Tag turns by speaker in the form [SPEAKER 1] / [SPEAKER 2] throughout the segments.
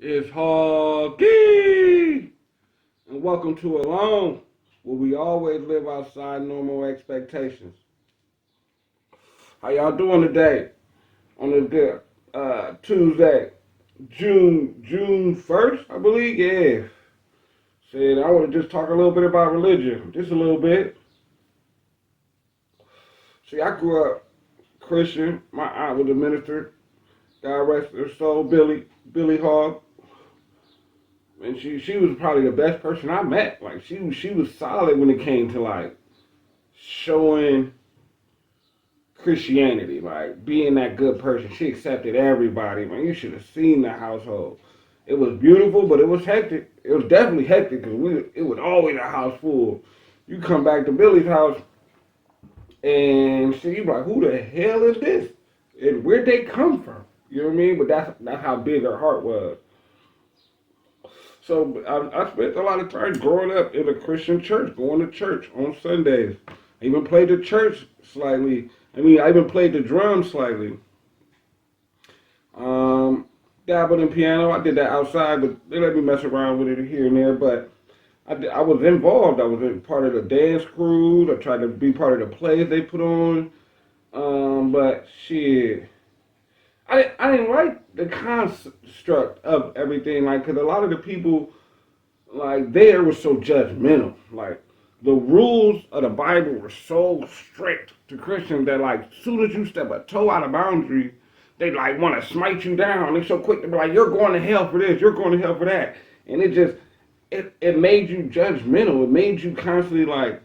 [SPEAKER 1] It's Hoggy! And welcome to Alone, where we always live outside normal expectations. How y'all doing today? On the Tuesday, June 1st, I believe? Yeah. Said I want to just talk a little bit about religion. Just a little bit. See, I grew up Christian. My aunt was a minister. God rest her soul, Billy Hogg. And she was probably the best person I met. Like she was solid when it came to like showing Christianity, like being that good person. She accepted everybody. Man, you should have seen the household. It was beautiful, but it was hectic. It was definitely hectic because it was always a house full. You come back to Billy's house and see, you like, who the hell is this? And where'd they come from? You know what I mean? But that's how big her heart was. So I spent a lot of time growing up in a Christian church, going to church on Sundays. I even played the church slightly. I even played the drums slightly. Um, Dabbled in piano. I did that outside, but they let me mess around with it here and there. But I was involved. I was part of the dance crew. I tried to be part of the plays they put on. But shit, I didn't like the construct of everything. Like, cause a lot of the people like there were so judgmental. Like the rules of the Bible were so strict to Christians that like as soon as you step a toe out of boundary, they like want to smite you down. They're so quick to be like, you're going to hell for this, you're going to hell for that. And it made you judgmental. It made you constantly like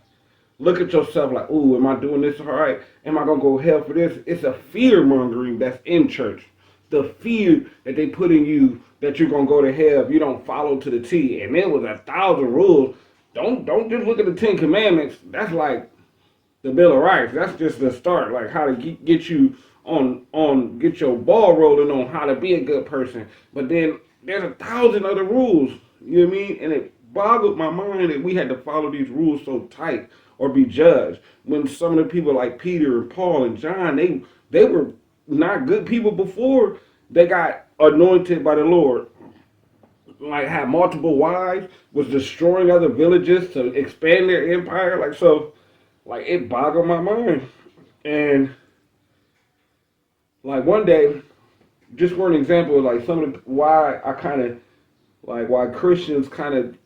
[SPEAKER 1] look at yourself like, ooh, am I doing this all right? Am I gonna go hell for this? It's a fear mongering that's in church. The fear that they put in you that you're gonna go to hell if you don't follow to the T. And there was 1,000 rules. Don't just look at the 10 Commandments. That's like the Bill of Rights. That's just the start. Like how to get you on get your ball rolling on how to be a good person. But then there's 1,000 other rules. You know what I mean? And it boggled my mind that we had to follow these rules so tight or be judged. When some of the people like Peter and Paul and John, they were not good people before they got anointed by the Lord. Like had multiple wives, was destroying other villages to expand their empire. Like so, like it boggled my mind. And like one day, just for an example, like some of the why I kind of like why Christians kind of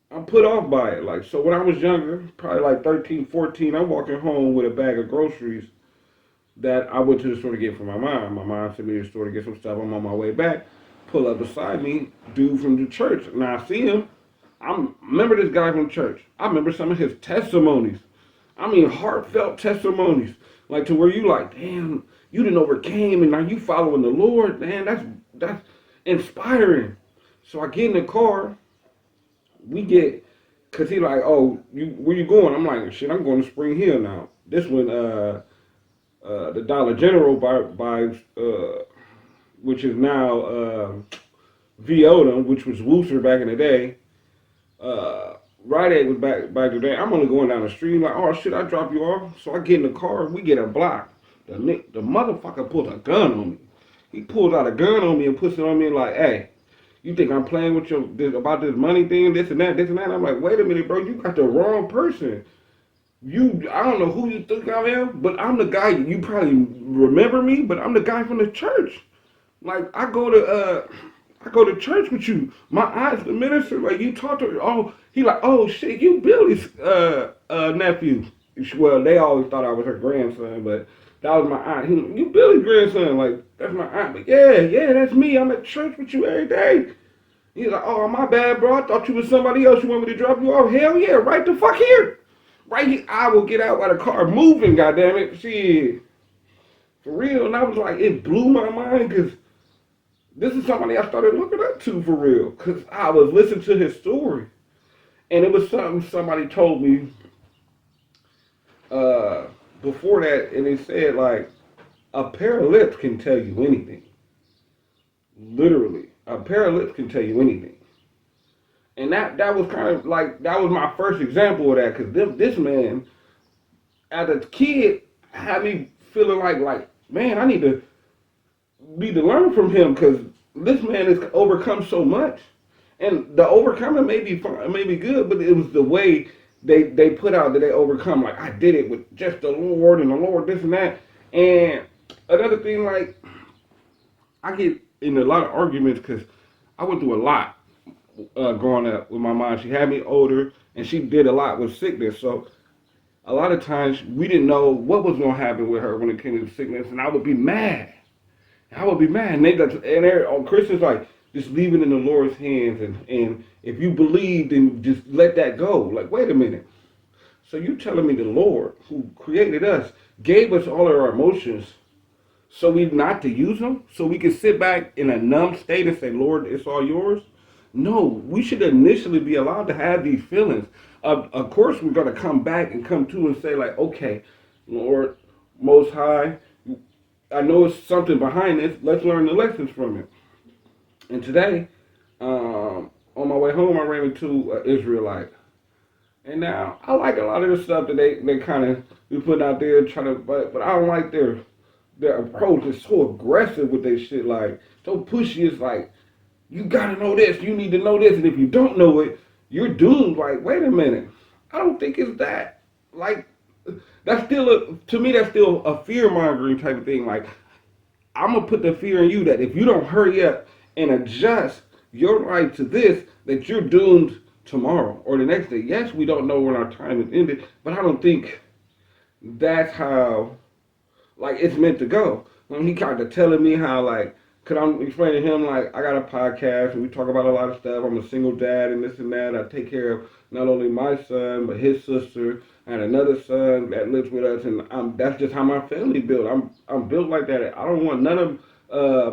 [SPEAKER 1] I'm put off by it. Like so when I was younger, probably like 13, 14, I'm walking home with a bag of groceries that I went to the store to get for my mom. My mom sent me to the store to get some stuff. I'm on my way back. Pull up beside me, dude from the church. Now I see him. I remember this guy from church. I remember some of his testimonies. I mean, heartfelt testimonies. Like to where you like, damn, you didn't overcame and now you following the Lord. Man, that's inspiring. So I get in the car. We get, cause he like, oh, where you going? I'm like, shit, I'm going to Spring Hill now. This one, the Dollar General by which is now Viota, which was Wooster back in the day. Rite Aid was back today. I'm only going down the street like, oh shit, I drop you off. So I get in the car, we get a block. The motherfucker pulls a gun on me. He pulls out a gun on me and puts it on me like, hey, you think I'm playing with about this money thing, this and that, this and that? I'm like, wait a minute, bro, you got the wrong person. I don't know who you think I am, but I'm the guy. You probably remember me, but I'm the guy from the church. Like I go to church with you. My aunt's the minister. Like you talk to her. Oh, he like, oh shit, you Billy's nephew. Well, they always thought I was her grandson, but that was my aunt. You Billy's grandson. Like that's my aunt. But yeah, that's me. I'm at church with you every day. He's like, oh my bad, bro. I thought you was somebody else. You want me to drop you off? Hell yeah, right the fuck here. Right here, I will get out while the car moving. Goddamn it, shit, for real. And I was like, it blew my mind because this is somebody I started looking up to for real. Because I was listening to his story, and it was something somebody told me uh, before that, and it said like a pair of lips can tell you anything. Literally, a pair of lips can tell you anything. And that was kind of like that was my first example of that because this man as a kid had me feeling like man, I need to learn from him because this man has overcome so much. And the overcoming may be fine, may be good, but it was the way they put out that they overcome. Like, I did it with just the Lord and the Lord, this and that. And another thing, like, I get in a lot of arguments because I went through a lot growing up with my mom. She had me older, and she did a lot with sickness. So a lot of times we didn't know what was going to happen with her when it came to sickness, and I would be mad. I would be mad. And they're on Christians like, just leave it in the Lord's hands, and if you believe, then just let that go. Like, wait a minute. So you telling me the Lord, who created us, gave us all of our emotions, so we not to use them, so we can sit back in a numb state and say, Lord, it's all yours? No, we should initially be allowed to have these feelings. Of course, we're going to come back and come to and say, like, okay, Lord, Most High, I know it's something behind this. Let's learn the lessons from it. And today, on my way home, I ran into an Israelite. And now, I like a lot of the stuff that they kind of be putting out there, trying to, but I don't like their approach. Is so aggressive with their shit, like, so pushy. It's like, you gotta know this, you need to know this, and if you don't know it, you're doomed. Like, wait a minute. I don't think it's that. Like, that's still to me, that's still a fear mongering type of thing. Like, I'm gonna put the fear in you that if you don't hurry up and adjust your life to this, that you're doomed tomorrow or the next day. Yes, we don't know when our time is ended, but I don't think that's how, like, it's meant to go. When he kind of telling me how, like, cause I'm explaining to him, like, I got a podcast and we talk about a lot of stuff. I'm a single dad and this and that. I take care of not only my son but his sister and another son that lives with us, and that's just how my family built. I'm built like that. I don't want none of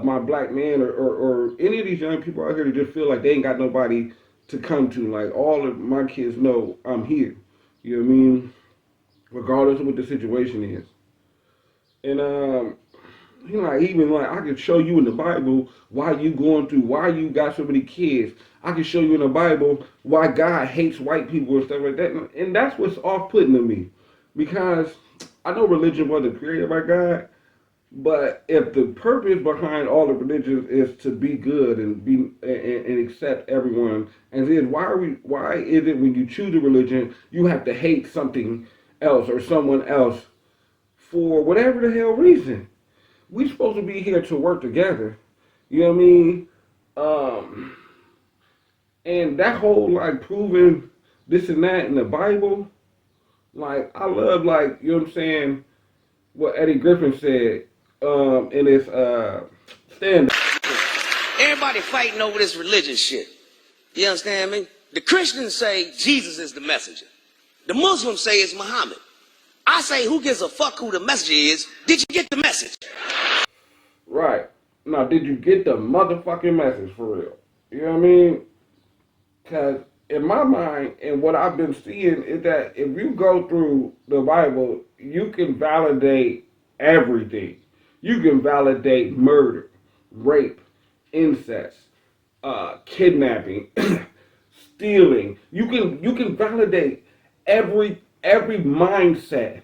[SPEAKER 1] my black men or any of these young people out here to just feel like they ain't got nobody to come to. Like, all of my kids know I'm here. You know what I mean? Regardless of what the situation is. And even like, I can show you in the Bible why you going through, why you got so many kids. I can show you in the Bible why God hates white people and stuff like that. And that's what's off-putting to me. Because I know religion wasn't created by God, but if the purpose behind all the religions is to be good and and accept everyone as is, why is it when you choose a religion you have to hate something else or someone else for whatever the hell reason? We supposed to be here to work together. You know what I mean? And that whole, like, proving this and that in the Bible, like, I love, like, you know what I'm saying, what Eddie Griffin said in his stand-up.
[SPEAKER 2] Everybody fighting over this religion shit. You understand me? The Christians say Jesus is the messenger. The Muslims say it's Muhammad. I say, who gives a fuck who the messenger is? Did you get the message?
[SPEAKER 1] Right. Now, did you get the motherfucking message for real? You know what I mean? Because in my mind, and what I've been seeing is that if you go through the Bible, you can validate everything. You can validate murder, rape, incest, kidnapping, stealing. You can validate every mindset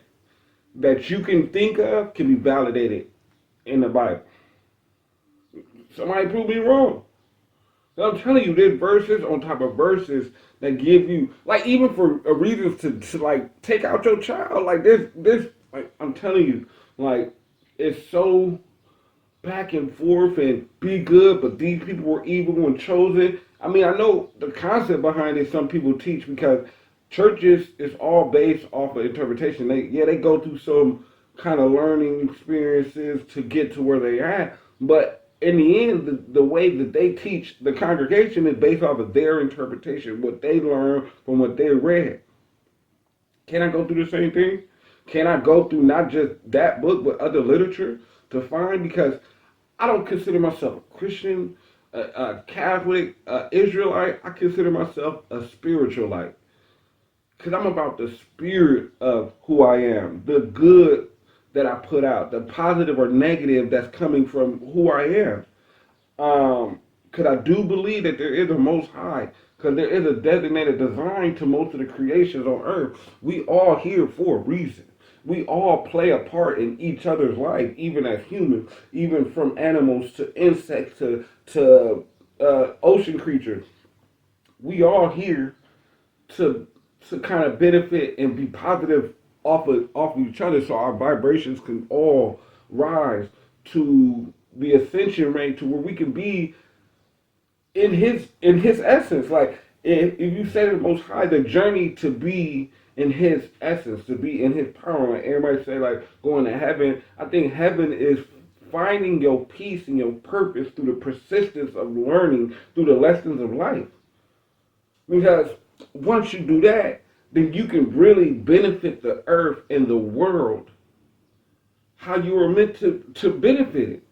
[SPEAKER 1] that you can think of can be validated in the Bible. Somebody prove me wrong. So I'm telling you, there's verses on top of verses that give you, like, even for reasons to like take out your child. Like, this, like, I'm telling you, like, it's so back and forth and be good, but these people were evil and chosen. I mean, I know the concept behind it. Some people teach because churches is all based off of interpretation. They go through some kind of learning experiences to get to where they at, but in the end, the way that they teach the congregation is based off of their interpretation, what they learned from what they read. Can I go through the same thing? Can I go through not just that book, but other literature to find? Because I don't consider myself a Christian, a Catholic, Israelite. I consider myself a spiritualite. Because I'm about the spirit of who I am, the good that I put out, the positive or negative that's coming from who I am. Because I do believe that there is a Most High, because there is a designated design to most of the creations on earth. We all here for a reason. we all play a part in each other's life, even as humans, even from animals to insects to ocean creatures. We all here to kind of benefit and be positive off of each other, so our vibrations can all rise to the ascension rate to where we can be in his essence. Like if you say the Most High, the journey to be in His essence, to be in His power. Like everybody say, like going to heaven. I think heaven is finding your peace and your purpose through the persistence of learning through the lessons of life. Because once you do that, then you can really benefit the earth and the world how you were meant to benefit it.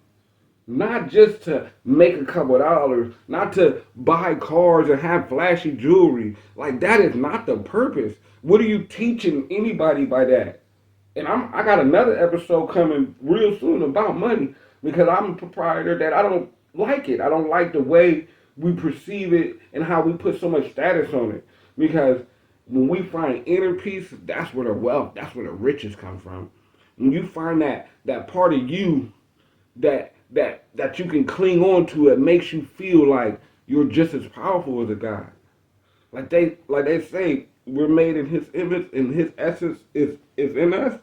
[SPEAKER 1] Not just to make a couple of dollars, not to buy cars and have flashy jewelry. Like that is not the purpose. What are you teaching anybody by that? And I got another episode coming real soon about money because I'm a proprietor that I don't like it. I don't like the way we perceive it and how we put so much status on it. Because when we find inner peace, that's where the wealth, that's where the riches come from. When you find that part of you that you can cling on to, it makes you feel like you're just as powerful as a God. Like they say, we're made in His image and His essence is in us.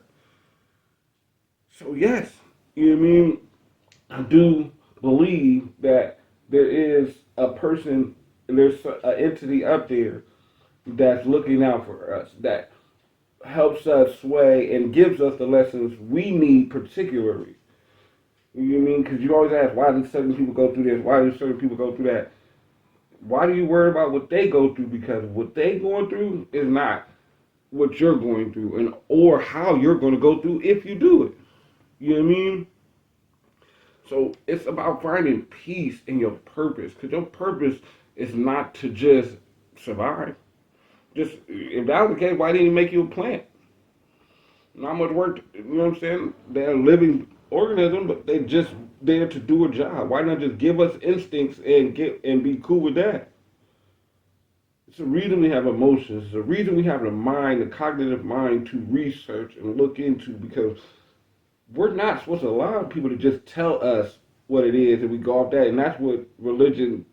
[SPEAKER 1] So yes, you know what I mean? I do believe that there is a person, there's an entity up there that's looking out for us, that helps us sway and gives us the lessons we need particularly. You know what I mean? Because you always ask, why do certain people go through this? Why do certain people go through that? Why do you worry about what they go through? Because what they going through is not what you're going through, and or how you're going to go through if you do it. You know what I mean? So it's about finding peace in your purpose, because your purpose is not to just survive. Just if that was the case, why didn't He make you a plant? Not much work. You know what I'm saying? They're a living organism, but they just there to do a job. Why not just give us instincts and be cool with that? It's the reason we have emotions. It's the reason we have the mind, the cognitive mind, to research and look into, because we're not supposed to allow people to just tell us what it is and we go off that. And that's what religion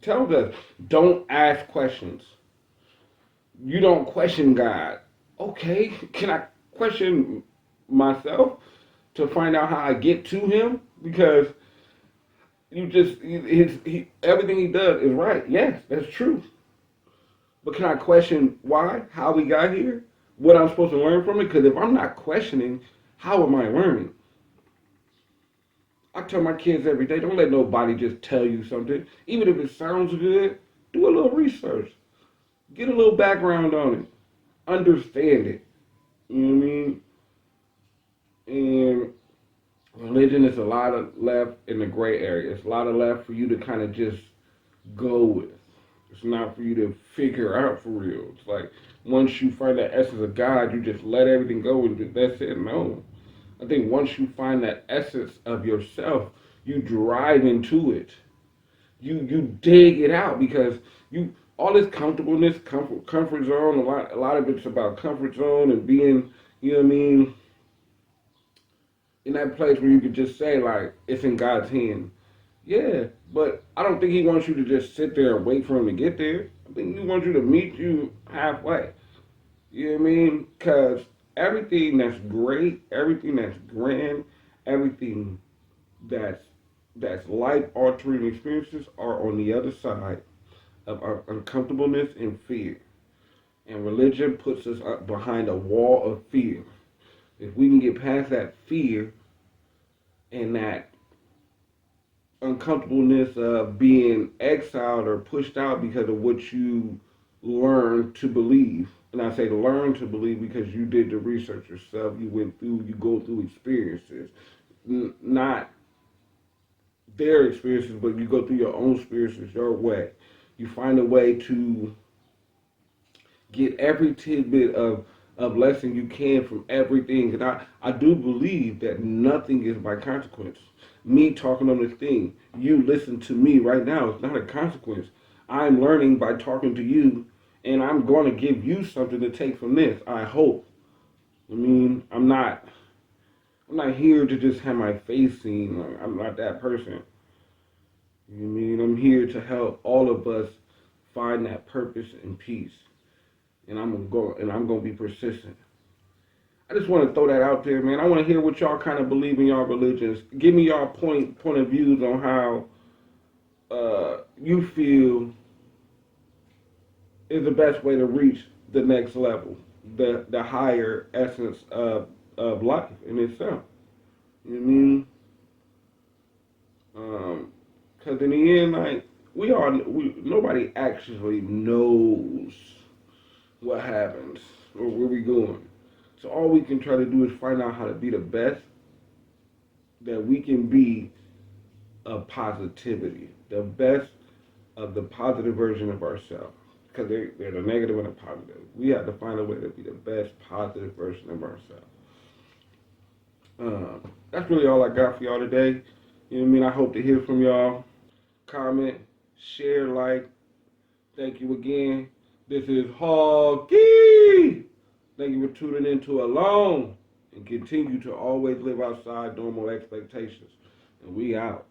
[SPEAKER 1] tells us. Don't ask questions. You don't question God. Okay, can I question myself to find out how I get to Him? Because everything He does is right. Yes, that's true. But can I question why, how we got here, what I'm supposed to learn from it? Because if I'm not questioning, how am I learning? I tell my kids every day, don't let nobody just tell you something. Even if it sounds good, do a little research. Get a little background on it. Understand it. You know what I mean? And religion is a lot of left in the gray area. It's a lot of left for you to kind of just go with. It's not for you to figure out for real. It's like once you find that essence of God, you just let everything go and that's it. No. I think once you find that essence of yourself, you drive into it. You dig it out, because you all this comfortableness, comfort zone. A lot of it's about comfort zone and being, you know what I mean, in that place where you could just say like it's in God's hand. Yeah, but I don't think He wants you to just sit there and wait for Him to get there. I think He wants you to meet you halfway. You know what I mean? Because everything that's great, everything that's grand, everything that's life-altering experiences are on the other side of our uncomfortableness and fear. And religion puts us up behind a wall of fear. If we can get past that fear and that uncomfortableness of being exiled or pushed out because of what you learn to believe. And I say learn to believe because you did the research yourself. You go through experiences. Not their experiences, but you go through your own experiences your way. You find a way to get every tidbit of lesson you can from everything. And I do believe that nothing is by consequence. Me talking on this thing, you listen to me right now, it's not a consequence. I'm learning by talking to you, and I'm going to give you something to take from this, I hope. I mean, I'm not here to just have my face seen. Like, I'm not that person. You know what I mean? I'm here to help all of us find that purpose and peace. And I'm gonna be persistent. I just want to throw that out there, man. I want to hear what y'all kind of believe in y'all religions. Give me y'all point of views on how you feel is the best way to reach the next level, the higher essence of life in itself. You know what I mean? Because in the end, like nobody actually knows what happens or where we going. So all we can try to do is find out how to be the best that we can be of positivity, the best of the positive version of ourselves. Because they're the negative and the positive. We have to find a way to be the best positive version of ourselves. That's really all I got for y'all today. You know what I mean? I hope to hear from y'all. Comment, share, like. Thank you again. This is Hoggy. Thank you for tuning in to Alone. And continue to always live outside normal expectations. And we out.